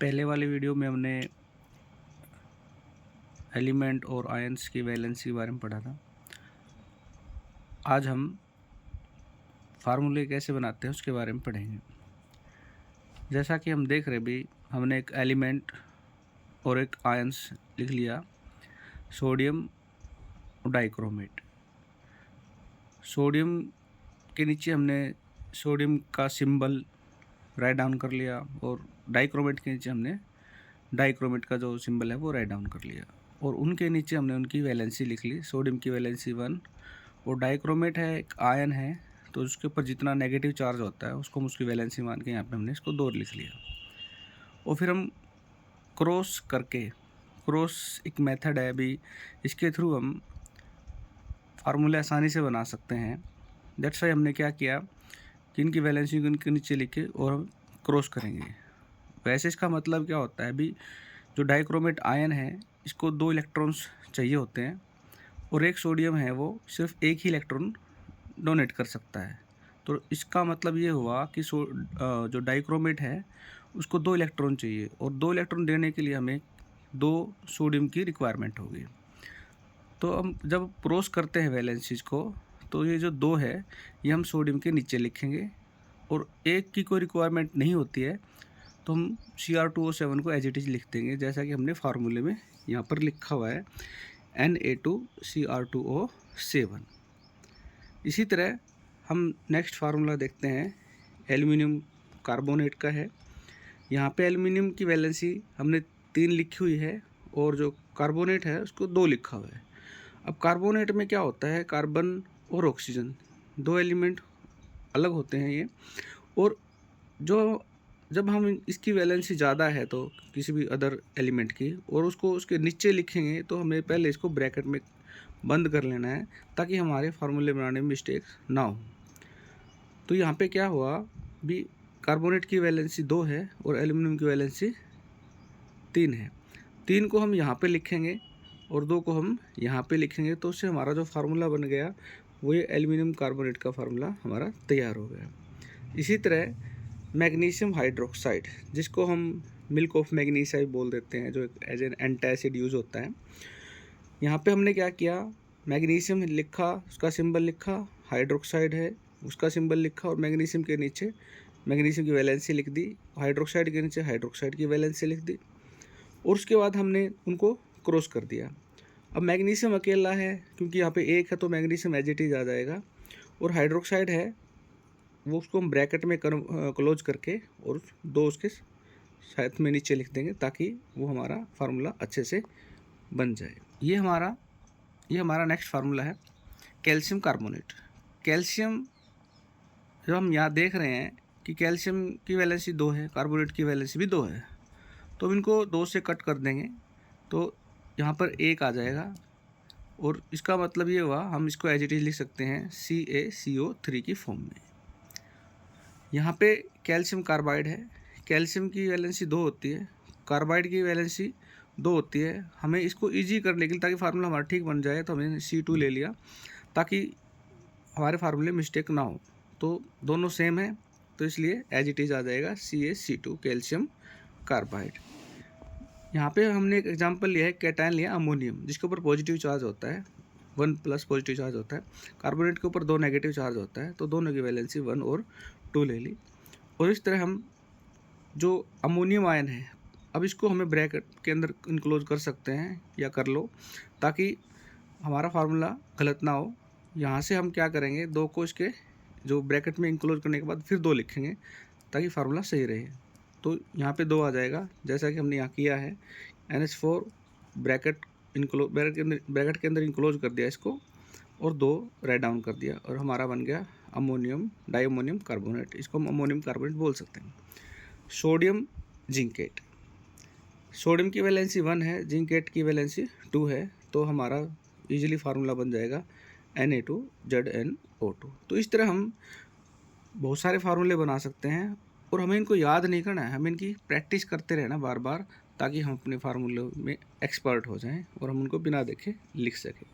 पहले वाले वीडियो में हमने एलिमेंट और आयंस की वैलेंसी के बारे में पढ़ा था। आज हम फार्मूले कैसे बनाते हैं उसके बारे में पढ़ेंगे। जैसा कि हम देख रहे भी, हमने एक एलिमेंट और एक आयंस लिख लिया, सोडियम डाइक्रोमेट। सोडियम के नीचे हमने सोडियम का सिंबल राइट डाउन कर लिया और डाइक्रोमेट के नीचे हमने डाइक्रोमेट का जो सिंबल है वो राइट डाउन कर लिया और उनके नीचे हमने उनकी वैलेंसी लिख ली। सोडियम की वैलेंसी 1 और डाइक्रोमेट है, एक आयन है, तो उसके ऊपर जितना नेगेटिव चार्ज होता है उसको हम उसकी वैलेंसी मान के यहाँ पे हमने इसको 2 लिख लिया। और फिर हम क्रॉस एक मेथड है अभी, इसके थ्रू हम फार्मूले आसानी से बना सकते हैं। दैट्स वाई हमने क्या किया कि इनकी वैलेंसी को इनके नीचे लिखे और हम क्रॉस करेंगे। वैसे इसका मतलब क्या होता है, अभी जो डाइक्रोमेट आयन है इसको 2 इलेक्ट्रॉन्स चाहिए होते हैं और एक सोडियम है वो सिर्फ एक ही इलेक्ट्रॉन डोनेट कर सकता है। तो इसका मतलब ये हुआ कि जो डाइक्रोमेट है उसको 2 इलेक्ट्रॉन चाहिए और 2 इलेक्ट्रॉन देने के लिए हमें 2 सोडियम की रिक्वायरमेंट होगी। तो हम जब क्रॉस करते हैं वैलेंसीज को, तो ये जो 2 है ये हम सोडियम के नीचे लिखेंगे और एक की कोई रिक्वायरमेंट नहीं होती है तो हम Cr2O7 को एज इट इज़ लिख देंगे, जैसा कि हमने फार्मूले में यहाँ पर लिखा हुआ है Na2Cr2O7। इसी तरह हम नेक्स्ट फार्मूला देखते हैं, एल्युमिनियम कार्बोनेट का है। यहाँ पे एल्युमिनियम की वैलेंसी हमने 3 लिखी हुई है और जो कार्बोनेट है उसको 2 लिखा हुआ है। अब कार्बोनेट में क्या होता है, कार्बन और ऑक्सीजन 2 एलिमेंट अलग होते हैं ये, और जब हम इसकी वैलेंसी ज़्यादा है तो किसी भी अदर एलिमेंट की और उसको उसके नीचे लिखेंगे तो हमें पहले इसको ब्रैकेट में बंद कर लेना है ताकि हमारे फार्मूले बनाने में मिस्टेक ना हो। तो यहाँ पे क्या हुआ भी, कार्बोनेट की वैलेंसी 2 है और एल्युमिनियम की वैलेंसी 3 है। 3 को हम यहाँ पे लिखेंगे और 2 को हम यहाँ पे लिखेंगे, तो उससे हमारा जो फार्मूला बन गया वो ये एल्युमिनियम कार्बोनेट का फार्मूला हमारा तैयार हो गया। इसी तरह मैग्नीशियम हाइड्रोक्साइड, जिसको हम मिल्क ऑफ मैग्नीशिया बोल देते हैं, जो एज एन एंटासिड यूज़ होता है। यहाँ पे हमने क्या किया, मैग्नीशियम लिखा, उसका सिंबल लिखा, हाइड्रोक्साइड है उसका सिंबल लिखा और मैग्नीशियम के नीचे मैग्नीशियम की वैलेंसी लिख दी, हाइड्रोक्साइड के नीचे हाइड्रोक्साइड की वैलेंसी लिख दी और उसके बाद हमने उनको क्रॉस कर दिया। अब मैग्नीशियम अकेला है क्योंकि यहाँ पे एक है तो मैग्नीशियम एज इट इज़ आ जाएगा, और हाइड्रोक्साइड है वो उसको हम ब्रैकेट में क्लोज करके और 2 उसके साथ में नीचे लिख देंगे ताकि वो हमारा फार्मूला अच्छे से बन जाए। ये हमारा नेक्स्ट फार्मूला है कैल्शियम कार्बोनेट। कैल्शियम जो हम यहाँ देख रहे हैं कि कैल्शियम की वैलेंसी 2 है, कार्बोनेट की वैलेंसी भी 2 है, तो हम इनको 2 से कट कर देंगे तो यहाँ पर 1 आ जाएगा और इसका मतलब ये हुआ हम इसको एज इट इज लिख सकते हैं CaCO3 की फॉर्म में। यहाँ पे कैल्शियम कार्बाइड है, कैल्शियम की वैलेंसी 2 होती है, कार्बाइड की वैलेंसी 2 होती है। हमें इसको इजी करने के लिए, ताकि फार्मूला हमारा ठीक बन जाए, तो हमने C2 ले लिया ताकि हमारे फार्मूले मिस्टेक ना हो। तो दोनों सेम है तो इसलिए एज इट इज़ आ जाएगा CaC2 कैल्शियम कार्बाइड। यहाँ पे हमने एक एग्जांपल लिया है, कैटायन लिया अमोनियम, जिसके ऊपर पॉजिटिव चार्ज होता है, 1+ पॉजिटिव चार्ज होता है। कार्बोनेट के ऊपर 2 नेगेटिव चार्ज होता है, तो दोनों की वैलेंसी 1 और 2 ले ली। और इस तरह हम जो अमोनियम आयन है, अब इसको हमें ब्रैकेट के अंदर इनक्लोज कर सकते हैं या कर लो ताकि हमारा फार्मूला गलत ना हो। यहाँ से हम क्या करेंगे, 2 को इसके जो ब्रैकेट में इनक्लोज करने के बाद फिर 2 लिखेंगे ताकि फार्मूला सही रहे। तो यहाँ पे 2 आ जाएगा, जैसा कि हमने यहाँ किया है। NH4 ब्रैकेट के अंदर इनक्लोज कर दिया इसको और 2 राइट डाउन कर दिया और हमारा बन गया अमोनियम डाइअमोनियम कार्बोनेट। इसको हम अमोनियम कार्बोनेट बोल सकते हैं। सोडियम जिंकेट, सोडियम की वैलेंसी 1 है, जिंकेट की वैलेंसी 2 है, तो हमारा इजीली फार्मूला बन जाएगा Na2ZnO2। तो इस तरह हम बहुत सारे फार्मूले बना सकते हैं और हमें इनको याद नहीं करना है, हमें इनकी प्रैक्टिस करते रहना बार बार, ताकि हम अपने फार्मूले में एक्सपर्ट हो जाएं और हम उनको बिना देखे लिख सकें।